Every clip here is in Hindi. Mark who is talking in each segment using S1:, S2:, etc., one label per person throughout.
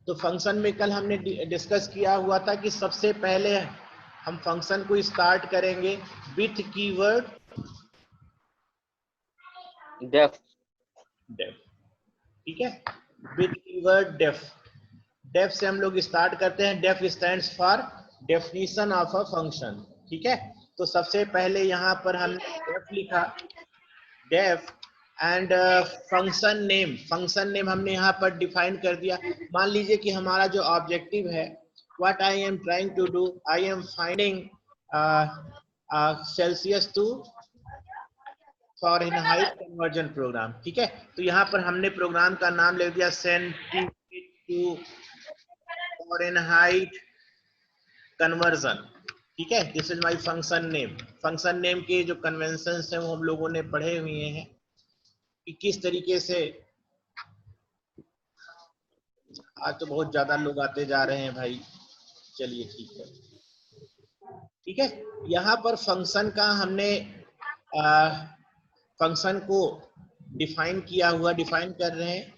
S1: तो फंक्शन में कल हमने डिस्कस किया हुआ था कि सबसे पहले हम फंक्शन को स्टार्ट करेंगे विथ कीवर्ड
S2: डेफ।
S1: डेफ, ठीक है, विथ कीवर्ड डेफ। डेफ से हम लोग स्टार्ट करते हैं। Def stands for definition of a function, ठीक है। तो सबसे पहले यहाँ पर हमने डेफ लिखा, deaf and function name. Function name हमने यहाँ पर डिफाइन कर दिया। मान लीजिए कि हमारा जो ऑब्जेक्टिव है, what I am trying to do, I am finding Celsius to Fahrenheit conversion program, ठीक है। तो यहाँ पर हमने प्रोग्राम का नाम ले दिया सेंटीग्रेड टू फ़ारेनहाइट कन्वर्जन, ठीक है। This is my function name. Function name के जो कन्वेंशंस हैं वो हम लोगों ने पढ़े हुए हैं कि किस तरीके से। आज तो बहुत ज्यादा लोग आते जा रहे हैं भाई, चलिए ठीक है, ठीक है। यहाँ पर फंक्शन का हमने फंक्शन को डिफाइन किया हुआ, डिफाइन कर रहे हैं।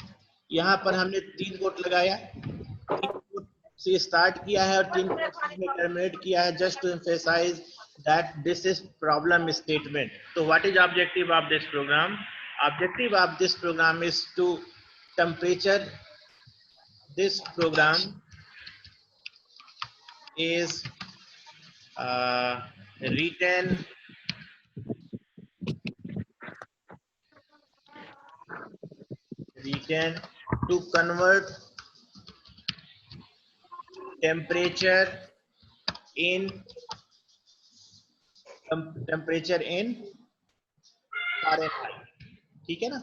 S1: यहाँ पर हमने 3 कोट लगाया, 3 कोट से स्टार्ट किया है और 3 कोट से हमने टर्मिनेट किया है, just to emphasize that this is problem statement. तो what is objective of this program? Objective of this program is to temperature. This program is written to convert temperature in Fahrenheit, ठीक है ना।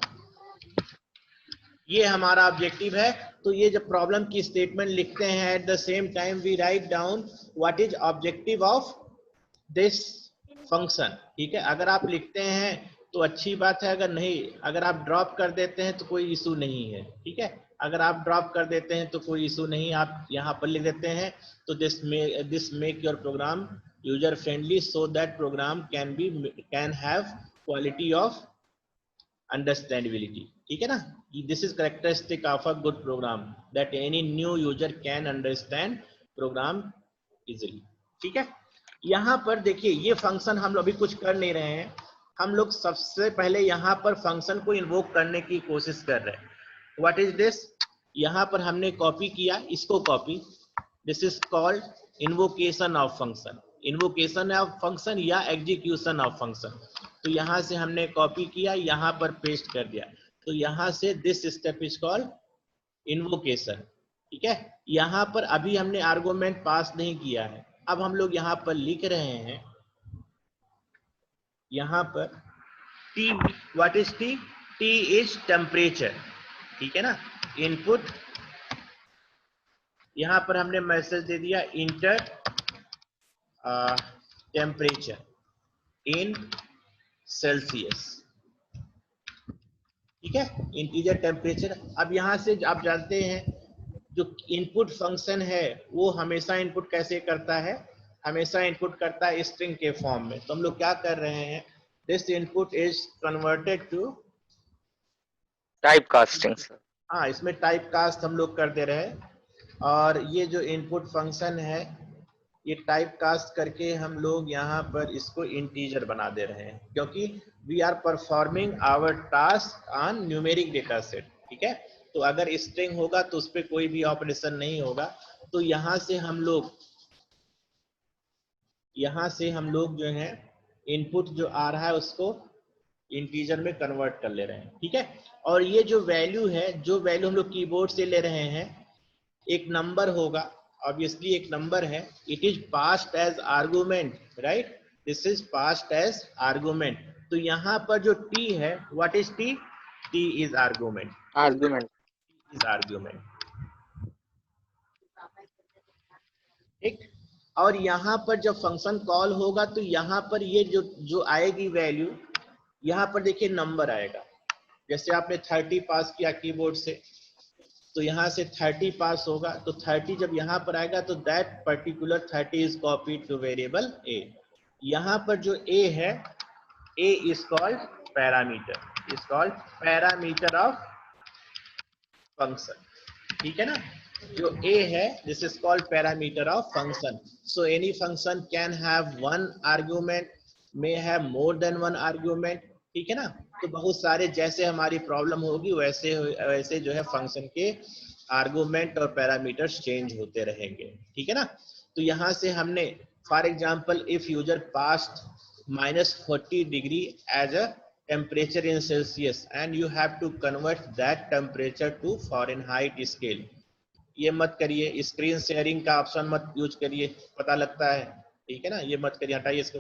S1: ये हमारा ऑब्जेक्टिव है। तो ये जब प्रॉब्लम की स्टेटमेंट लिखते हैं, at the same time we write down what is objective of this function, ठीक है। अगर आप लिखते हैं तो अच्छी बात है, अगर नहीं, अगर आप ड्रॉप कर देते हैं तो कोई इशू नहीं है, ठीक है। अगर आप ड्रॉप कर देते हैं तो कोई इशू नहीं, आप यहाँ पर लिख देते हैं। तो this make your program user friendly so that program can have quality of understandability, ठीक है ना। This is characteristic of a good program that any new user can understand program easily, ठीक है। यहाँ पर देखिए, ये फंक्शन हम लोग अभी कुछ कर नहीं रहे हैं। हम लोग सबसे पहले यहाँ पर फंक्शन को इन्वोक करने की कोशिश कर रहे हैं। What is this? यहाँ पर हमने कॉपी किया, इसको copy, this is called invocation of function. Invocation of function या एग्जीक्यूशन ऑफ फंक्शन। तो यहाँ से हमने कॉपी किया, यहाँ पर पेस्ट कर दिया। तो यहाँ से this step is called invocation, ठीक है। यहाँ पर अभी हमने आर्गुमेंट पास नहीं किया है। अब हम लोग यहाँ पर लिख रहे हैं, यहाँ पर T, what is T? T is temperature, ठीक है ना। इनपुट, यहाँ पर हमने मैसेज दे दिया इंटर टेम्परेचर इन सेल्सियस, ठीक है, इंटीजर टेम्परेचर। अब यहाँ से आप जानते हैं जो इनपुट फंक्शन है वो हमेशा इनपुट कैसे करता है? हमेशा इनपुट करता है स्ट्रिंग के फॉर्म में। तो हम लोग क्या कर रहे हैं, this input is converted to
S2: type casting.
S1: हाँ, इसमें टाइप कास्ट हम लोग कर दे रहे हैं। और ये जो इनपुट फंक्शन है, ये टाइप कास्ट करके हम लोग यहाँ पर इसको इंटीजर बना दे रहे हैं, क्योंकि we are performing our task on numeric data set, ठीक है। तो अगर स्ट्रिंग होगा तो उस पर कोई भी ऑपरेशन नहीं होगा। तो यहाँ से हम लोग जो है इनपुट जो आ रहा है उसको इंटीजर में कन्वर्ट कर ले रहे हैं, ठीक है। और ये जो वैल्यू है, जो वैल्यू हम लोग कीबोर्ड से ले रहे हैं, एक नंबर होगा, ऑब्वियसली एक नंबर है। It is passed as argument, right, this is passed as argument. तो यहाँ पर जो टी है, what is T? T is argument, is argument, ठीक। और यहाँ पर जब फंक्शन कॉल होगा तो यहाँ पर ये जो आएगी वैल्यू, यहाँ पर देखिए नंबर आएगा। जैसे आपने 30 पास किया कीबोर्ड से, तो यहाँ से 30 पास होगा। तो 30 जब यहाँ पर आएगा तो that particular 30 is copied two variable a। यहाँ पर जो a है, a is called parameter, of function, ठीक है ना। जो a है, this is called parameter of function. So any function can have one argument, may have more than one argument. ठीक है ना. तो बहुत सारे, जैसे हमारी प्रॉब्लम होगी वैसे वैसे जो है फंक्शन के आर्गुमेंट और पैरामीटर्स चेंज होते रहेंगे. ठीक है ना. तो यहाँ से हमने for example if user passed -40 degree as a temperature in Celsius and you have to convert that temperature to Fahrenheit scale. ये मत करिए, स्क्रीन शेयरिंग का ऑप्शन मत यूज करिए, पता लगता है. ठीक है ना. ये मत करिए, हटाइए इसको.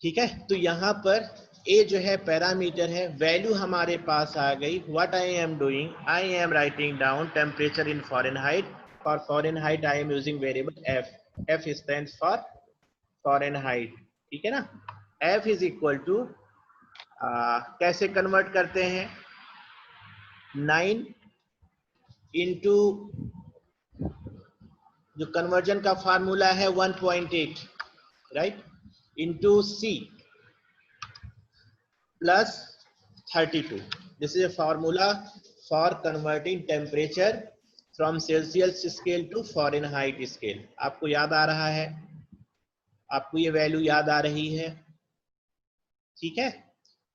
S1: ठीक है. तो यहाँ पर ए जो है पैरामीटर है, वैल्यू हमारे पास आ गई. What I am doing, I am writing down temperature in Fahrenheit. For Fahrenheit I am using variable F. F stands for Fahrenheit. ठीक है ना. एफ इज इक्वल टू, कैसे कन्वर्ट करते हैं, 9 इंटू, जो कन्वर्जन का फार्मूला है 1.8, right, into C plus 32. This is a formula for converting temperature from Celsius scale to Fahrenheit scale. आपको याद आ रहा है, आपको ये वैल्यू याद आ रही है. ठीक है.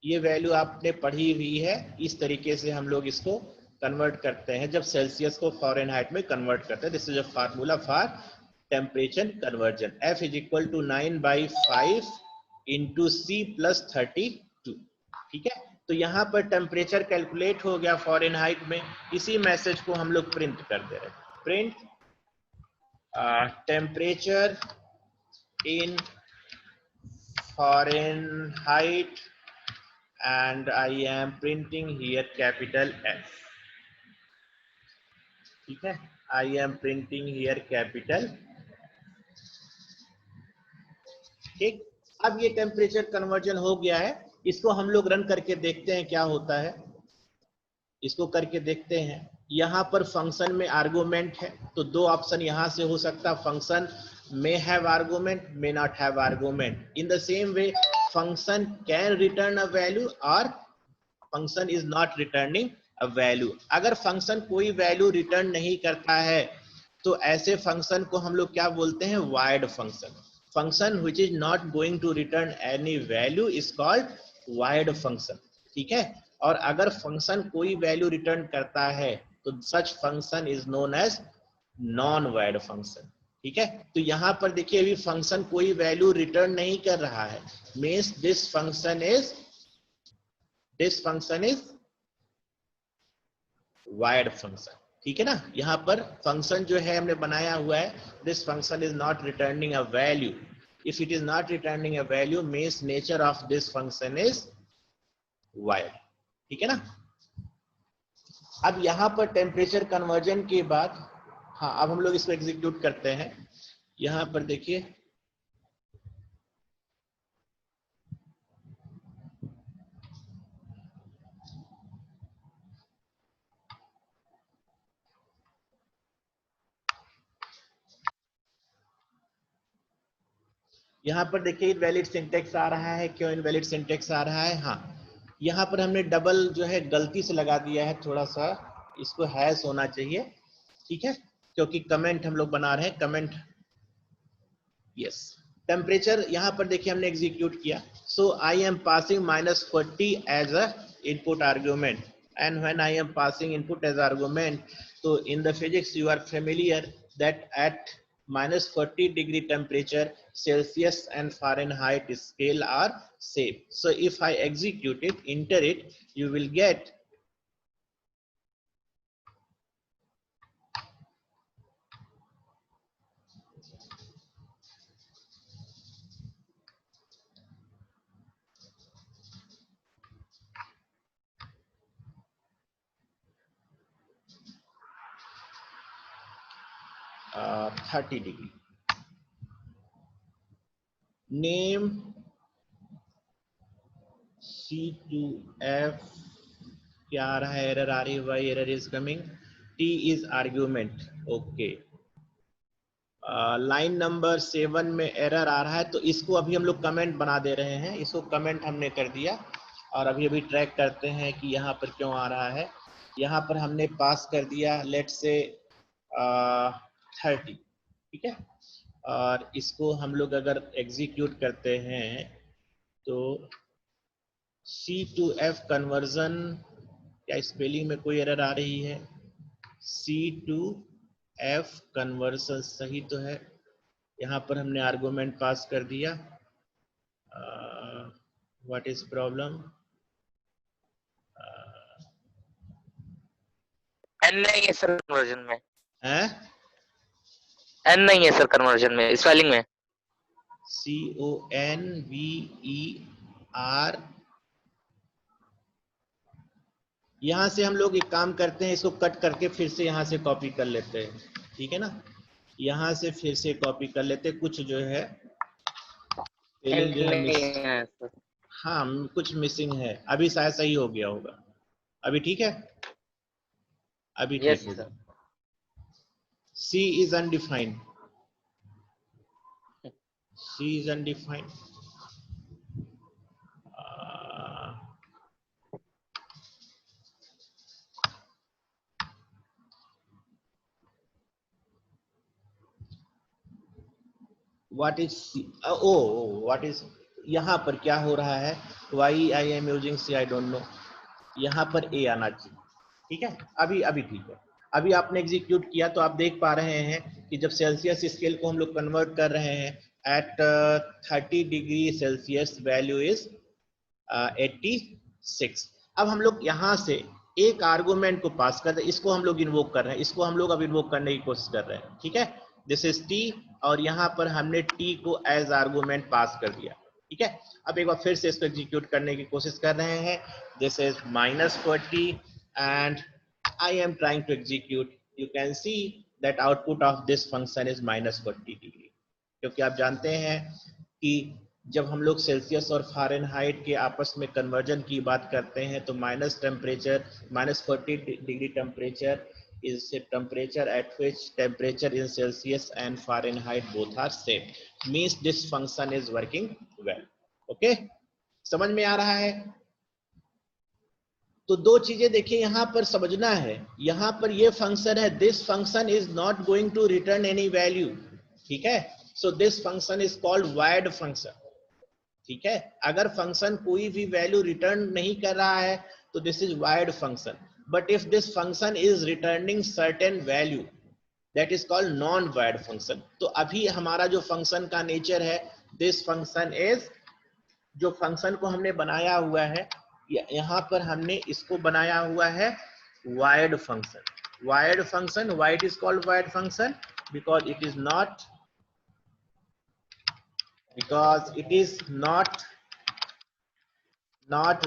S1: ये वैल्यू आपने पढ़ी हुई है. इस तरीके से हम लोग इसको कन्वर्ट करते हैं जब सेल्सियस को फॉरेनहाइट में कन्वर्ट करते हैं. This is a formula for temperature conversion. F is equal to 9/5 into C plus 32. ठीक है. तो यहाँ पर टेम्परेचर कैलकुलेट हो गया फॉरेनहाइट में. इसी मैसेज को हम लोग प्रिंट कर दे रहे हैं. Print temperature in Fahrenheit and I am printing here capital F. ठीक है. I am printing here capital. ठीक. अब ये टेम्परेचर कन्वर्जन हो गया है. इसको हम लोग रन करके देखते हैं क्या होता है. इसको करके देखते हैं. यहाँ पर फंक्शन में आर्गुमेंट है, तो दो ऑप्शन यहाँ से हो सकता है. Function may have argument, may not have argument. In the same way, function can return a value or function is not returning a value. अगर फंक्शन कोई वैल्यू रिटर्न नहीं करता है तो ऐसे फंक्शन को हम लोग क्या बोलते हैं, void function. Function which is not going to return any value is called void function. ठीक है. और अगर फंक्शन कोई वैल्यू रिटर्न करता है तो such function is known as non void function. ठीक है. तो यहाँ पर देखिए अभी फंक्शन कोई वैल्यू रिटर्न नहीं कर रहा है, means this function is wide function. ठीक है ना. यहाँ पर फंक्शन जो है हमने बनाया हुआ है, this function is not returning a value. If it is not returning a value means nature of this function is void. ठीक है ना. अब यहाँ पर टेम्परेचर कन्वर्जन के बाद, हाँ, अब हम लोग इसको एग्जीक्यूट करते हैं. यहाँ पर देखिए, यहाँ पर देखिए इनवैलिड सिंटेक्स आ रहा है. क्यों इनवैलिड सिंटेक्स आ रहा है? हाँ, यहाँ पर हमने डबल जो है गलती से लगा दिया है, थोड़ा सा इसको हैश होना चाहिए. ठीक है. क्योंकि कमेंट हम लोग बना रहे हैं, कमेंट. यस. टेम्परेचर यहाँ पर देखिए हमने एग्जीक्यूट किया. So I am passing -40 as a input argument. And when I am passing input as argument, तो in the physics you are familiar that at -40 degree temperature Celsius and Fahrenheit scale are same. So if I execute it, enter it, you will get uh, 30 degree. Name C2F. क्या आ रहा है? एरर आ रही है भाई. Error is coming. T is argument. Okay. Line number 7 में एरर आ रहा है, तो इसको अभी हम लोग कमेंट बना दे रहे हैं. इसको कमेंट हमने कर दिया और अभी ट्रैक करते हैं कि यहाँ पर क्यों आ रहा है. यहाँ पर हमने पास कर दिया लेट्स से 30, ठीक है। और इसको हम लोग अगर एग्जीक्यूट करते हैं तो C2F कन्वर्जन, क्या स्पेलिंग में कोई एरर आ रही है? C2F कन्वर्जन सही तो है। यहाँ पर हमने आर्गुमेंट पास कर दिया। What is problem?
S2: एन नहीं है सर कन्वर्जन में,
S1: है
S2: एन नहीं है सर कन्वर्जन में, स्पेलिंग में।
S1: CONVER। यहाँ से हम लोग एक काम करते हैं, इसको कट करके फिर से यहाँ से कॉपी कर लेते हैं, ठीक है ना। यहाँ से फिर से कॉपी कर लेते हैं, कुछ जो है
S2: एन
S1: स्पेलिंग जो है
S2: नहीं है सर।
S1: हाँ कुछ मिसिंग है। अभी शायद सही हो गया होगा। अभी ठीक है, अभी ठीक
S2: यस
S1: होगा।
S2: Sir.
S1: C is undefined. C is undefined. What is C? What is, यहाँ पर क्या हो रहा है? Why I am using C I don't know. यहाँ पर A आना चाहिए, ठीक है। अभी ठीक है। अभी आपने एग्जीक्यूट किया तो आप देख पा रहे हैं कि जब सेल्सियस स्केल को हम लोग कन्वर्ट कर रहे हैं at 30 degree Celsius value is 86। अब हम लोग यहाँ से एक आर्गुमेंट को पास कर रहे हैं, इसको हम लोग इन्वोक कर रहे हैं, इसको हम लोग अब इन्वोक करने की कोशिश कर रहे हैं, ठीक है। दिस इज टी और यहाँ पर हमने टी को एज आर्गुमेंट पास कर दिया, ठीक है। अब एक बार फिर से इसको एग्जीक्यूट करने की कोशिश कर रहे हैं। This is -40 and I am trying to execute. You can see that output of this function is -40 degree, क्योंकि आप जानते हैं कि जब हम लोग सेल्सियस और फ़ारेनहाइट के आपस में कन्वर्जन की बात करते हैं तो minus temperature, -40 degree temperature is a temperature at which temperature in Celsius and Fahrenheit both are same. Means this function is working well. Okay? समझ में आ रहा है? तो दो चीजें देखिए यहाँ पर समझना है। यहाँ पर ये फंक्शन है, this function is not going to return any value, ठीक है। So this function is called void function, ठीक है। अगर फंक्शन कोई भी वैल्यू रिटर्न नहीं कर रहा है तो this is void function. But if this function is returning certain value that is called non void function. तो अभी हमारा जो फंक्शन का नेचर है, दिस फंक्शन इज, जो फंक्शन को हमने बनाया हुआ है यहाँ पर हमने इसको बनाया हुआ है void function. void function, why it is called void function? because it is not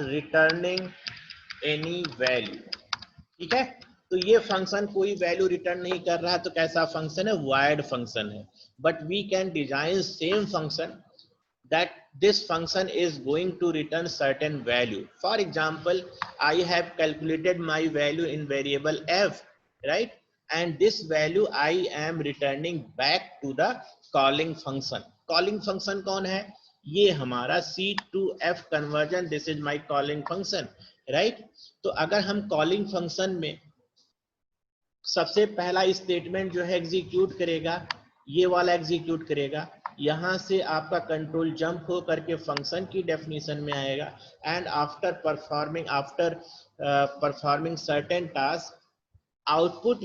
S1: returning any value, ठीक है। तो ये फंक्शन कोई वैल्यू रिटर्न नहीं कर रहा है, तो कैसा फंक्शन है? void फंक्शन है। But we can design same function that this function is going to return certain value. For example, I have calculated my value in variable f, right? And this value I am returning back to the calling function. Calling function कौन है? ये हमारा C2F conversion. This is my calling function, right? तो अगर हम calling function में सबसे पहला स्टेटमेंट जो है एग्जीक्यूट करेगा, ये वाला एग्जीक्यूट करेगा, यहां से आपका कंट्रोल जंप हो करके फंक्शन की डेफिनेशन में आएगा and after performing certain task output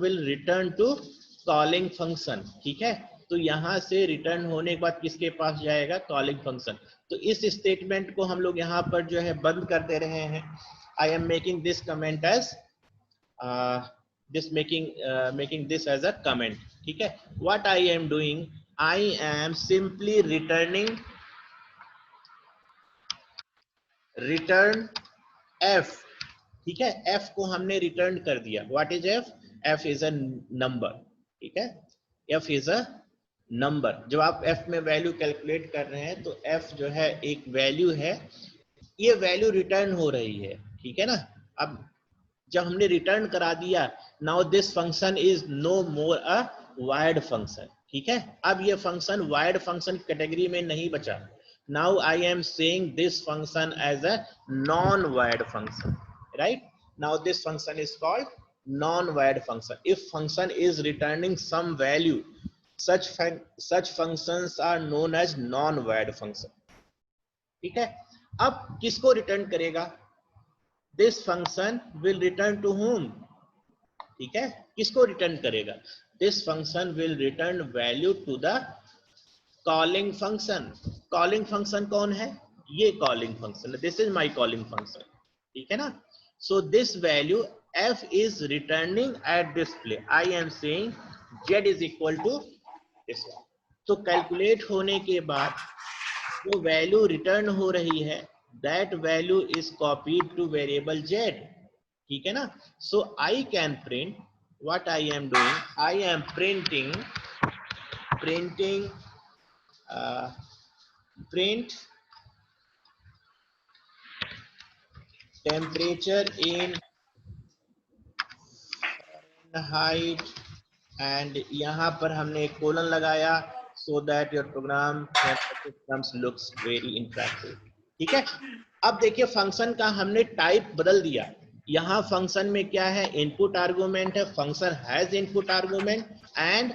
S1: will return to calling function, ठीक है। तो यहां से रिटर्न होने के बाद किसके पास जाएगा? Calling function. तो इस स्टेटमेंट को हम लोग यहाँ पर जो है बंद कर दे रहे हैं। I am making this comment as making this as a comment, ठीक है। what I am doing, I am simply return f, ठीक है। f को हमने रिटर्न कर दिया। what is f? f is a number, ठीक है। f is a number. जब आप f में वैल्यू कैलकुलेट कर रहे हैं तो f जो है एक वैल्यू है, ये वैल्यू रिटर्न हो रही है, ठीक है ना। अब जब हमने रिटर्न करा दिया, now this function is no more a void function, ठीक है। अब ये फंक्शन void फंक्शन कैटेगरी में नहीं बचा। Now I am saying this function as a non void function, right? Now this function is called non-void function. If function is returning some value, such functions are known as non-void function. ठीक है, अब किसको रिटर्न करेगा? This function will return to whom? ठीक है, किसको रिटर्न करेगा? This function will return value to the calling function. Calling function कौन है? ये calling function है. This is my calling function. ठीक है ना? So this value f is returning at this place. I am saying z is equal to this one. तो कैलकुलेट होने के बाद जो वैल्यू रिटर्न हो रही है, that value is copied to variable z. ठीक है ना? So I can print what I am doing. I am printing print temperature in Fahrenheit and यहाँ पर हमने एक कोलन लगाया so that your program becomes looks very interactive. ठीक है, अब देखिए फंक्शन का हमने टाइप बदल दिया. यहाँ फंक्शन में क्या है? इनपुट आर्गुमेंट है. Function has input argument and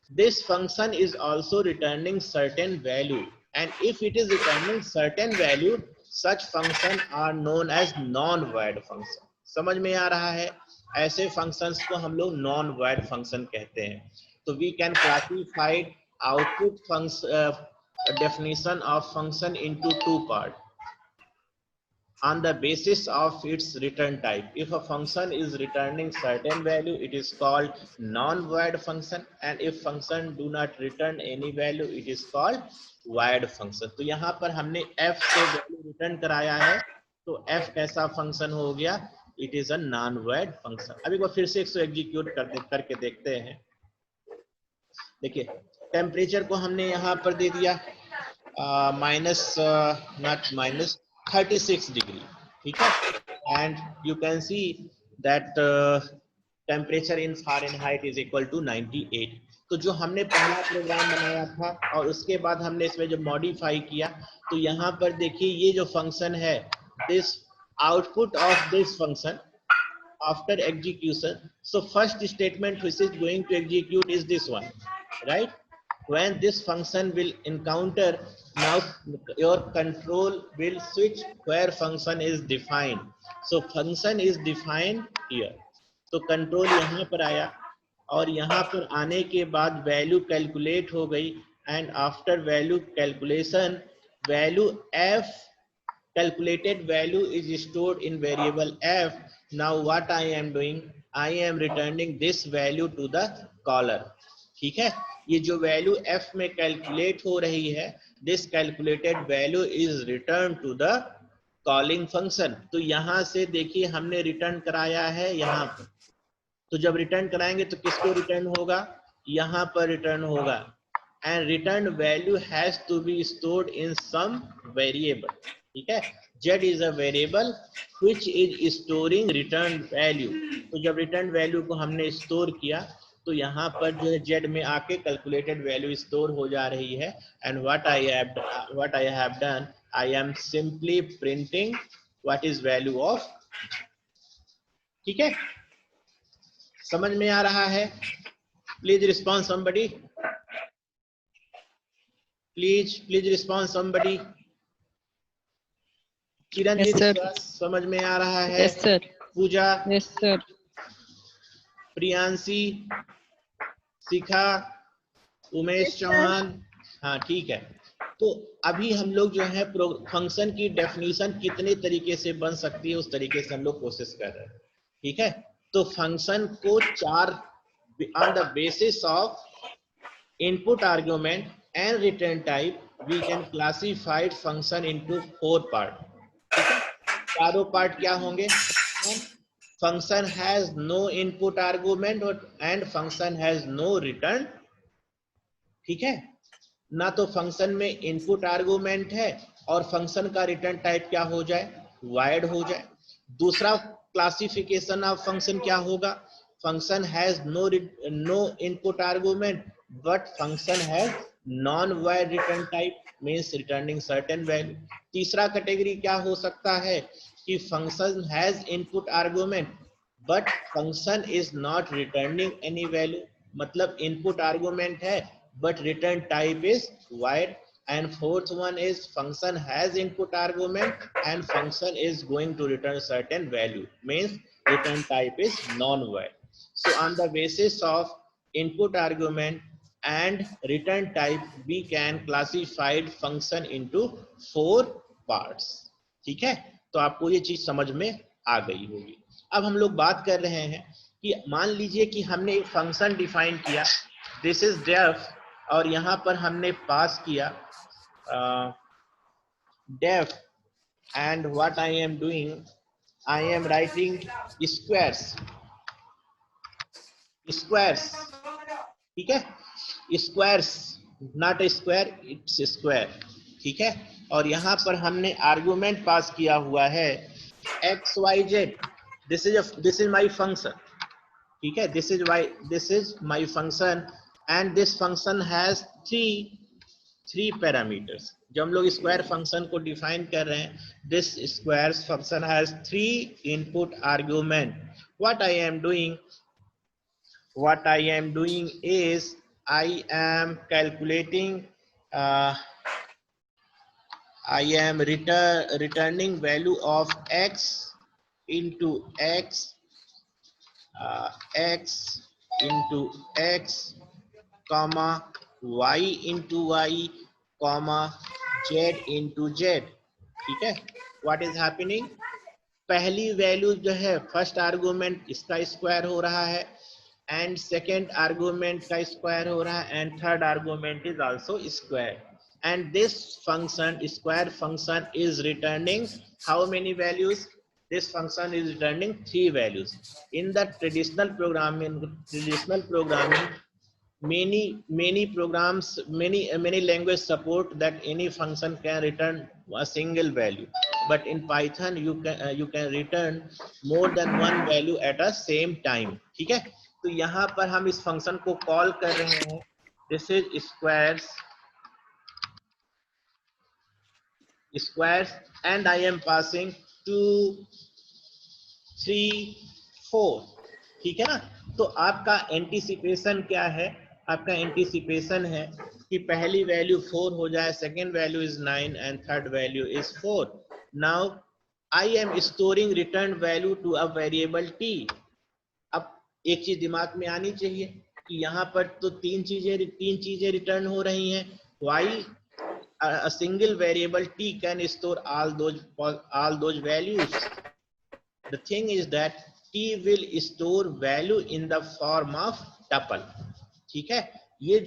S1: this function is also returning certain value, and if it is returning certain value, such function are known as non-void function. समझ में आ रहा है? ऐसे functions को हम लोग non-void function कहते हैं. तो we can classify output function definition of function into two parts on the basis of its return type. If a function is returning certain value, it is called non-void function, and if function do not return any value, it is called void function. तो यहाँ पर हमने f से value return कराया है, तो f कैसा function हो गया? It is a non-void function. अभी को फिर से इसको execute करके देखते हैं. देखिए टेम्परेचर को हमने यहाँ पर दे दिया minus 36 degree. ठीक है, and you can see that temperature in Fahrenheit is equal to 98. तो जो हमने पहला प्रोग्राम बनाया था और उसके बाद हमने इसमें जो मॉडिफाई किया, तो यहाँ पर देखिए ये जो फंक्शन है, this output of this function after execution, so first statement which is going to execute is this one, right? When this function will encounter, now your control will switch where function is defined. So function is defined here. तो कंट्रोल यहाँ पर आया और यहाँ पर आने के बाद वैल्यू कैलकुलेट हो गई, and after value calculation value f calculated value is stored in variable f. Now what I am doing, I am returning this value to the caller. ठीक है, ये जो वैल्यू f में कैलकुलेट हो रही है, this calculated value is returned to the calling function. तो यहाँ से देखिए हमने रिटर्न कराया है यहाँ पर, तो जब रिटर्न कराएंगे तो किसको रिटर्न होगा? यहाँ पर रिटर्न होगा, and return value has to be stored in some variable. ठीक है, z is a variable which is storing return value. तो जब रिटर्न वैल्यू को हमने स्टोर किया तो यहाँ पर जो है z में आके कैलकुलेटेड वैल्यू स्टोर हो जा रही है, and what I have done, I am simply printing what is value of. ठीक है, समझ में आ रहा है? Please respond somebody. Please respond somebody. Chiranjit,
S3: yes,
S1: समझ में आ रहा है?
S3: yes sir,
S1: पूजा,
S3: yes sir,
S1: प्रियांशी, शिखा, उमेश चौहान, हाँ ठीक है. तो अभी हम लोग जो है फंक्शन की डेफिनेशन कितने तरीके से बन सकती है उस तरीके से हम लोग कोशिश कर रहे हैं. ठीक है, तो फंक्शन को चार on the basis of input argument and return type we can classify function into 4 part. चारों पार्ट क्या होंगे? Function has no input argument and function has no return. ठीक है ना, तो फंक्शन में इनपुट आर्गुमेंट है और फंक्शन का रिटर्न टाइप क्या हो जाए? वाइड हो जाए. दूसरा क्लासिफिकेशन ऑफ फंक्शन क्या होगा? Function has no input argument but function has non-void return type, means returning certain value. तीसरा कैटेगरी क्या हो सकता है? कि function has input argument but function is not returning any value, मतलब input argument है but return type is void. And fourth one is function has input argument and function is going to return certain value, means return type is non-void. So on the basis of input argument and return type we can classify function into 4 parts. ठीक है, तो आपको ये चीज समझ में आ गई होगी। अब हम लोग बात कर रहे हैं कि मान लीजिए कि हमने एक फंक्शन डिफाइन किया, दिस इज डेफ, और यहाँ पर हमने पास किया def, and what I am doing, I am writing squares, squares, ठीक है, squares, not square, it's square, ठीक है। और यहाँ पर हमने आर्गुमेंट पास किया हुआ है X Y Z, this is my function, ठीक है, this is my function and this function has three parameters. जब हम लोग स्क्वायर फंक्शन को डिफाइन कर रहे हैं, this square function has 3 input argument. What I am doing is I am calculating, I am returning value of x into x, x into x, comma y into y, comma z into z, ठीक है। What is happening? पहली वैल्यू जो है फर्स्ट आर्गुमेंट इसका स्क्वायर हो रहा है and second argument का स्क्वायर हो रहा है and third argument is also square, and this function square function is returning how many values? This function is returning 3 values. In the traditional programming many programs, many language support that any function can return a single value, but in Python you can return more than one value at a same time, ठीक है। तो यहाँ पर हम इस फंक्शन को कॉल कर रहे हैं, this is squares and I am passing 2 3 4, ठीक है ना। तो आपका एंटीसिपेशन क्या है? आपका एंटीसिपेशन है कि पहली वैल्यू 4 हो जाए, second value is 9 and third value is 4। Now I am storing return value to a variable T. अब एक चीज दिमाग में आनी चाहिए कि यहाँ पर तो तीन चीजें रिटर्न हो रही हैं। Why a single variable t can store all those values? The thing is that t will store value in the form of tuple, ठीक है। ये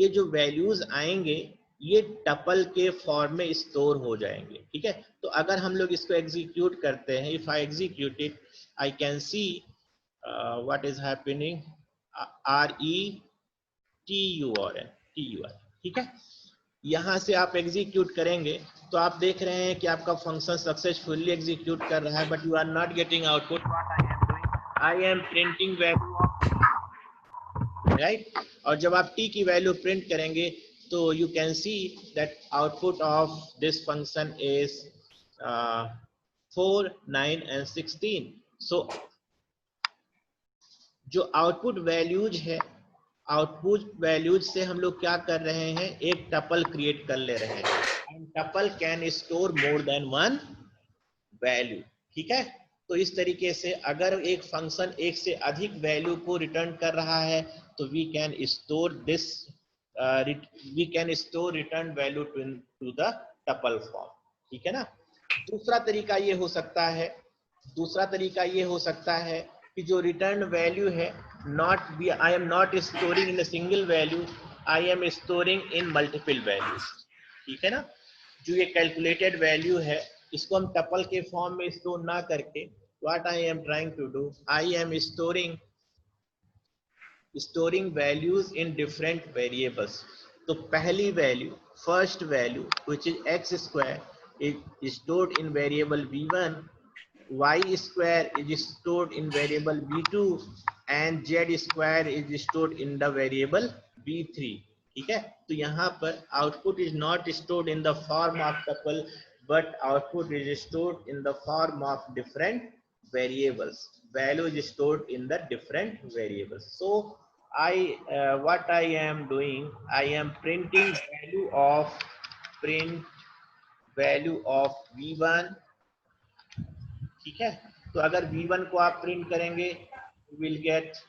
S1: जो वैल्यूज आएंगे ये टपल के फॉर्म में स्टोर हो जाएंगे, ठीक है। तो अगर हम लोग इसको एग्जीक्यूट करते हैं, if I execute it, I can see what is happening, RETURN, ठीक है। यहां से आप एग्जीक्यूट करेंगे तो आप देख रहे हैं कि आपका फंक्शन सक्सेसफुली एग्जीक्यूट कर रहा है, but you are not getting output. I am printing value of, right. और जब आप t की वैल्यू प्रिंट करेंगे तो you can see that output of this function is 4 9 and 16। So जो आउटपुट वैल्यूज है, आउटपुट वैल्यूज से हम लोग क्या कर रहे हैं, एक टपल क्रिएट कर ले रहे हैं, and tuple can store more than one value, ठीक है। तो इस तरीके से अगर एक फंक्शन एक से अधिक वैल्यू को रिटर्न कर रहा है तो we can store return value to the tuple form, ठीक है ना। दूसरा तरीका ये हो सकता है कि जो रिटर्न वैल्यू है, I am not storing in a single value, I am storing in multiple values, ठीक है ना। जो ये कैलकुलेटेड वैल्यू है इसको हम टपल के फॉर्म में स्टोर ना करके, what I am trying to do, I am storing values in different variables. तो पहली value, first value which is X square is stored in variable v1, y square is stored in variable v2 and z square is stored in the variable v3, ठीक है। तो यहाँ पर output is not stored in the form of tuple but output is stored in the form of different variables. Value is stored in the different variables. So what I am doing, I am printing value of v1. ठीक है, तो अगर v1 को आप प्रिंट करेंगे, you will get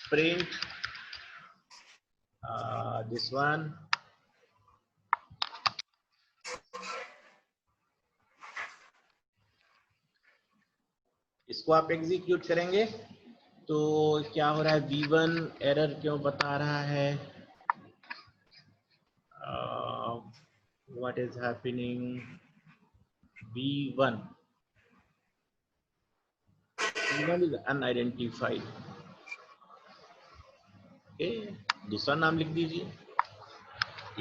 S1: print this one. इसको आप एग्जीक्यूट करेंगे तो क्या हो रहा है, v1 एरर क्यों बता रहा है, what is happening, v1 is unidentified. Okay, दूसरा नाम लिख दीजिए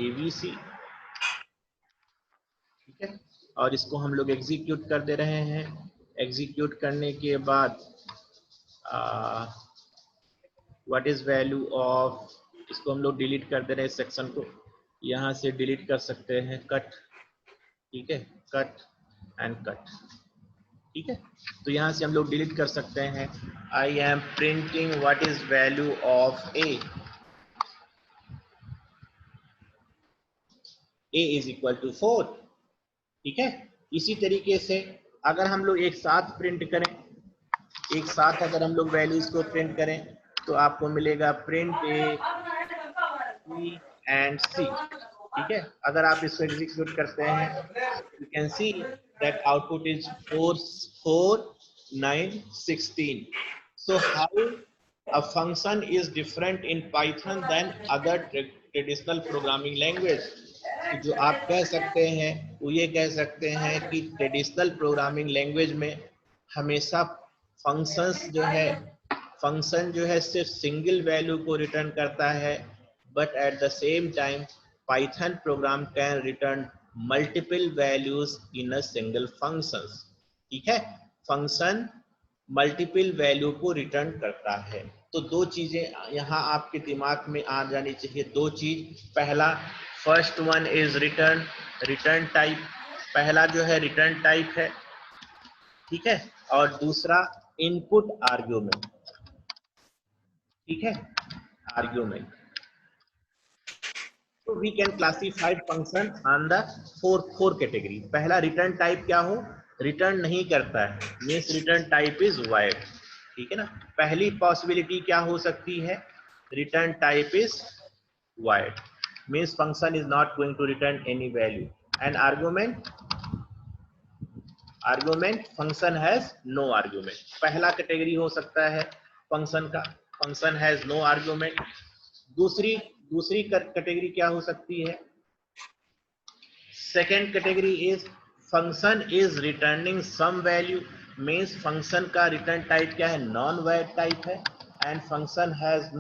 S1: abc, ठीक है, और इसको हम लोग एग्जीक्यूट कर दे रहे हैं। एग्जीक्यूट करने के बाद व्हाट इज वैल्यू ऑफ, इसको हम लोग डिलीट कर दे रहे हैं, सेक्शन को यहाँ से डिलीट कर सकते हैं, कट, ठीक है, कट एंड कट, ठीक है, तो यहाँ से हम लोग डिलीट कर सकते हैं। I am printing what is value of A is equal to 4, ठीक है। इसी तरीके से अगर हम लोग एक साथ प्रिंट करें, एक साथ अगर हम लोग वैल्यूज को प्रिंट करें तो आपको मिलेगा प्रिंट ए बी एंड सी, ठीक है। अगर आप इसको एग्जीक्यूट करते हैं, you can see that output is 4 4 9 16. So how a function is different in Python than other traditional programming language? जो आप कह सकते हैं वो ये कह सकते हैं कि ट्रेडिशनल प्रोग्रामिंग लैंग्वेज में हमेशा फंक्शन जो है सिर्फ सिंगल वैल्यू को रिटर्न करता है, but at the same time Python programme can return multiple values in a single function, ठीक है। फंक्शन मल्टीपल वैल्यू को रिटर्न करता है। तो दो चीजें यहाँ आपके दिमाग में आ जानी चाहिए, दो चीज। पहला, first one is return type, पहला जो है रिटर्न टाइप है, ठीक है, और दूसरा इनपुट आर्ग्यूमेंट, ठीक है, आर्ग्यूमेंट। तो we can classify function on the four category. पहला, रिटर्न टाइप क्या हो, रिटर्न नहीं करता है, means return type is void, ठीक है ना। पहली पॉसिबिलिटी क्या हो सकती है, return type is void, means function is not going to return any value. And argument function has no argument. पहला कैटेगरी हो सकता है फंक्शन का, फंक्शन हैज नो आर्ग्यूमेंट। दूसरी कैटेगरी क्या हो सकती है, second category is function is returning some value, means function का रिटर्न टाइप क्या है, नॉन वैलिड टाइप है, and function has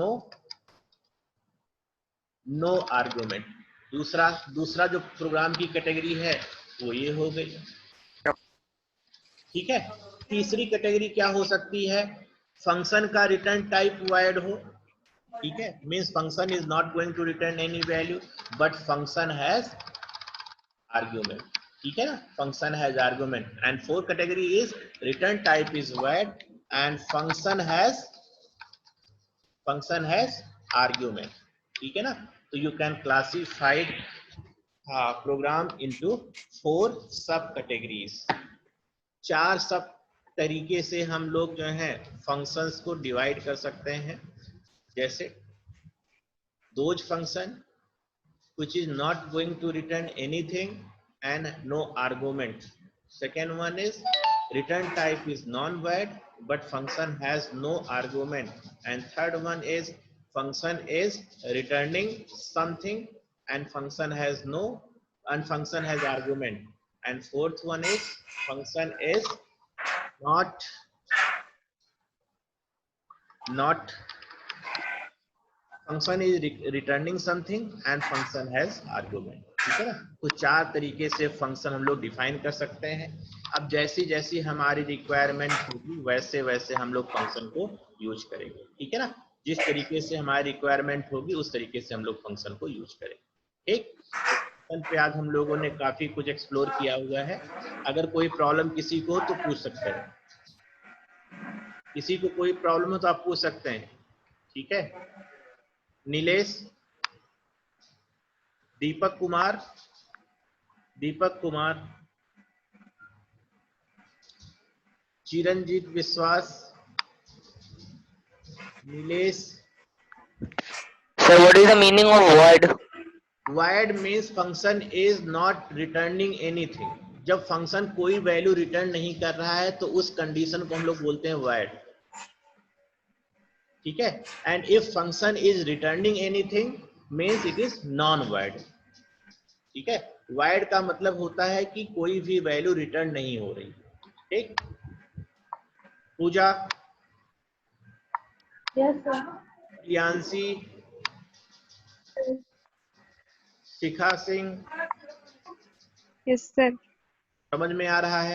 S1: no argument. दूसरा जो प्रोग्राम की कैटेगरी है वो ये हो गई, ठीक है। तीसरी कैटेगरी क्या हो सकती है, फंक्शन का रिटर्न टाइप वाइड हो, ठीक है, means function is not going to return any value but function has argument, ठीक है ना, function has argument. And fourth category is return type is void and function has argument, ठीक है ना। तो you can classified program into 4 sub categories. 4 सब तरीके से हम लोग जो है फंक्शंस को डिवाइड कर सकते हैं। जैसे those function which is not going to return anything and no argument. Second one is return type is non-void but function has no argument. And third one is function is returning something and function has argument. And fourth one is function is not function is returning something and function has argument. ठीक है ना। तो 4 तरीके से फंक्शन हम लोग डिफाइन कर सकते हैं। अब जैसी जैसी हमारी रिक्वायरमेंट होगी वैसे वैसे हम लोग फंक्शन को यूज करेंगे, ठीक है ना। जिस तरीके से हमारी रिक्वायरमेंट होगी उस तरीके से हम लोग फंक्शन को यूज करेंगे। ठीक, पे आज हम लोगों ने काफी कुछ एक्सप्लोर किया हुआ है। अगर कोई प्रॉब्लम किसी को तो पूछ सकते हैं, किसी को कोई प्रॉब्लम हो तो आप पूछ सकते हैं, ठीक है। नीलेश, दीपक कुमार, चिरंजीत विश्वास, Nilesh.
S2: Sir, what is the meaning of void?
S1: void means function is not returning anything। जब फंक्शन कोई वैल्यू रिटर्न नहीं कर रहा है तो उस कंडीशन को हम लोग बोलते हैं void, ठीक है। And if function is returning anything means it is non void, ठीक है। void का मतलब होता है कि कोई भी वैल्यू रिटर्न नहीं हो रही, ठीक। पूजा,
S3: Yes, sir.
S1: प्रियांशी, शिखा सिंह,
S3: Yes, sir.
S1: समझ में आ रहा है?